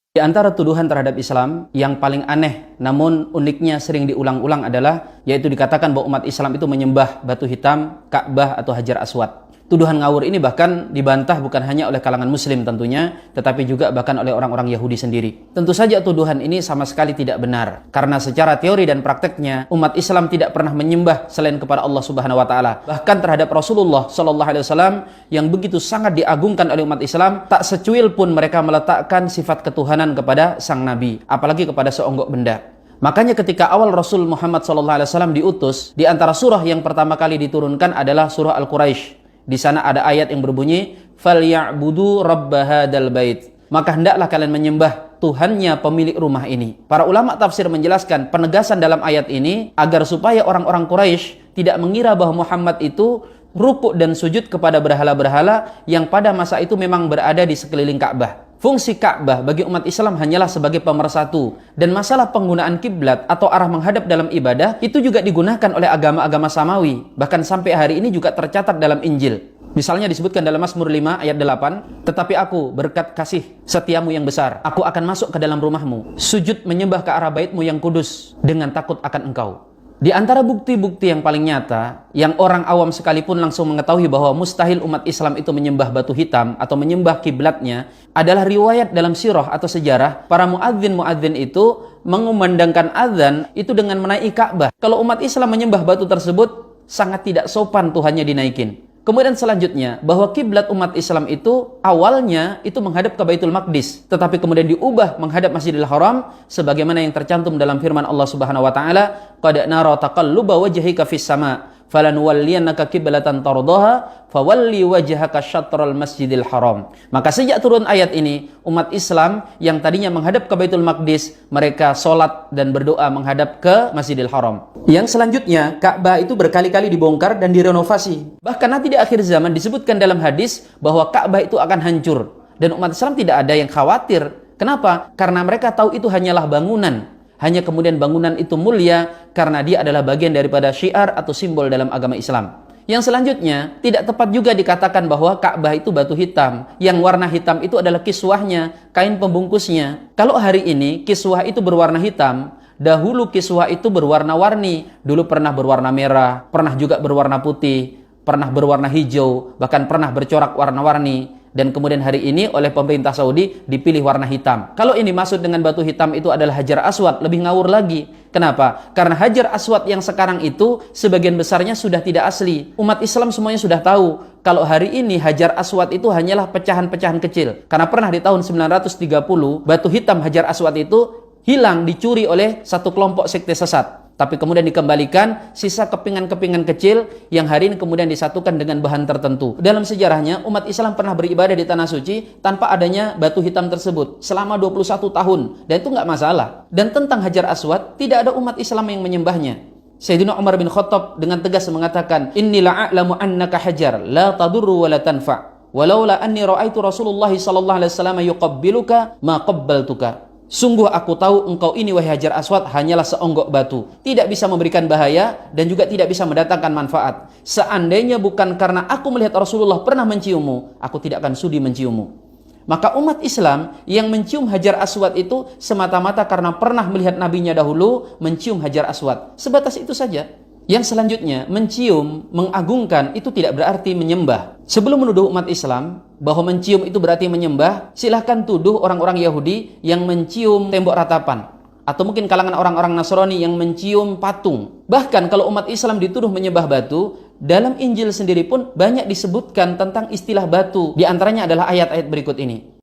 Di antara tuduhan terhadap Islam yang paling aneh namun uniknya sering diulang-ulang adalah yaitu dikatakan bahwa umat Islam itu menyembah batu hitam, Ka'bah atau Hajar Aswad. Tuduhan ngawur ini bahkan dibantah bukan hanya oleh kalangan muslim tentunya, tetapi juga bahkan oleh orang-orang Yahudi sendiri. Tentu saja tuduhan ini sama sekali tidak benar, karena secara teori dan prakteknya umat Islam tidak pernah menyembah selain kepada Allah Subhanahu wa taala. Bahkan terhadap Rasulullah sallallahu alaihi wasallam yang begitu sangat diagungkan oleh umat Islam, tak secuil pun mereka meletakkan sifat ketuhanan kepada sang nabi, apalagi kepada seonggok benda. Makanya ketika awal Rasul Muhammad SAW diutus, di antara surah yang pertama kali diturunkan adalah surah Al-Quraisy. Di sana ada ayat yang berbunyi, "Falyabudu rabb hadzal bait." Maka hendaklah kalian menyembah Tuhannya pemilik rumah ini. Para ulama tafsir menjelaskan penegasan dalam ayat ini agar supaya orang-orang Quraisy tidak mengira bahwa Muhammad itu rukuk dan sujud kepada berhala-berhala yang pada masa itu memang berada di sekeliling Ka'bah. Fungsi Ka'bah bagi umat Islam hanyalah sebagai pemersatu, dan masalah penggunaan kiblat atau arah menghadap dalam ibadah itu juga digunakan oleh agama-agama samawi, bahkan sampai hari ini juga tercatat dalam Injil. Misalnya disebutkan dalam Mazmur 5 ayat 8, "Tetapi aku berkat kasih setiamu yang besar, aku akan masuk ke dalam rumahmu, sujud menyembah ke arah baitmu yang kudus dengan takut akan engkau." Di antara bukti-bukti yang paling nyata, yang orang awam sekalipun langsung mengetahui bahwa mustahil umat Islam itu menyembah batu hitam atau menyembah kiblatnya, adalah riwayat dalam sirah atau sejarah para muadzin itu mengumandangkan azan itu dengan menaiki Ka'bah. Kalau umat Islam menyembah batu tersebut, sangat tidak sopan Tuhannya dinaikin. Kemudian selanjutnya, bahwa kiblat umat Islam itu awalnya itu menghadap ke Baitul Maqdis, tetapi kemudian diubah menghadap Masjidil Haram sebagaimana yang tercantum dalam firman Allah Subhanahu wa taala, "Qad nara taqalluba wajhika fis sama, falanuwalliyannaka qiblatan tardaha, fawalli wajhaka syatral Masjidil Haram." Maka sejak turun ayat ini, umat Islam yang tadinya menghadap ke Baitul Maqdis, mereka sholat dan berdoa menghadap ke Masjidil Haram. Yang selanjutnya, Ka'bah itu berkali-kali dibongkar dan direnovasi. Bahkan nanti di akhir zaman disebutkan dalam hadis bahwa Ka'bah itu akan hancur, dan umat Islam tidak ada yang khawatir. Kenapa? Karena mereka tahu itu hanyalah bangunan. Hanya kemudian bangunan itu mulia karena dia adalah bagian daripada syiar atau simbol dalam agama Islam. Yang selanjutnya, tidak tepat juga dikatakan bahwa Ka'bah itu batu hitam. Yang warna hitam itu adalah kiswahnya, kain pembungkusnya. Kalau hari ini kiswah itu berwarna hitam, dahulu kiswah itu berwarna-warni. Dulu pernah berwarna merah, pernah juga berwarna putih, pernah berwarna hijau, bahkan pernah bercorak warna-warni. Dan kemudian hari ini oleh pemerintah Saudi dipilih warna hitam. Kalau ini maksud dengan batu hitam itu adalah Hajar Aswad, lebih ngawur lagi. Kenapa? Karena Hajar Aswad yang sekarang itu sebagian besarnya sudah tidak asli. Umat Islam semuanya sudah tahu kalau hari ini Hajar Aswad itu hanyalah pecahan-pecahan kecil. Karena pernah di tahun 930 batu hitam Hajar Aswad itu hilang, dicuri oleh satu kelompok sekte sesat. Tapi kemudian dikembalikan sisa kepingan-kepingan kecil yang hari ini kemudian disatukan dengan bahan tertentu. Dalam sejarahnya, umat Islam pernah beribadah di Tanah Suci tanpa adanya batu hitam tersebut selama 21 tahun. Dan itu nggak masalah. Dan tentang Hajar Aswad, tidak ada umat Islam yang menyembahnya. Sayyidina Umar bin Khattab dengan tegas mengatakan, "Inni la'alamu annaka hajar, la tadurru wa la tanfa'. Walaula anni ra'aitu Rasulullah sallallahu alaihi wasallam yuqabbiluka ma qabbaltuka." Sungguh aku tahu engkau ini wahai Hajar Aswad hanyalah seonggok batu, tidak bisa memberikan bahaya dan juga tidak bisa mendatangkan manfaat. Seandainya bukan karena aku melihat Rasulullah pernah menciummu, aku tidak akan sudi menciummu. Maka umat Islam yang mencium Hajar Aswad itu semata-mata karena pernah melihat nabinya dahulu mencium Hajar Aswad. Sebatas itu saja. Yang selanjutnya, mencium, mengagungkan itu tidak berarti menyembah. Sebelum menuduh umat Islam bahwa mencium itu berarti menyembah, silahkan tuduh orang-orang Yahudi yang mencium tembok ratapan. Atau mungkin kalangan orang-orang Nasrani yang mencium patung. Bahkan kalau umat Islam dituduh menyembah batu, dalam Injil sendiri pun banyak disebutkan tentang istilah batu. Di antaranya adalah ayat-ayat berikut ini.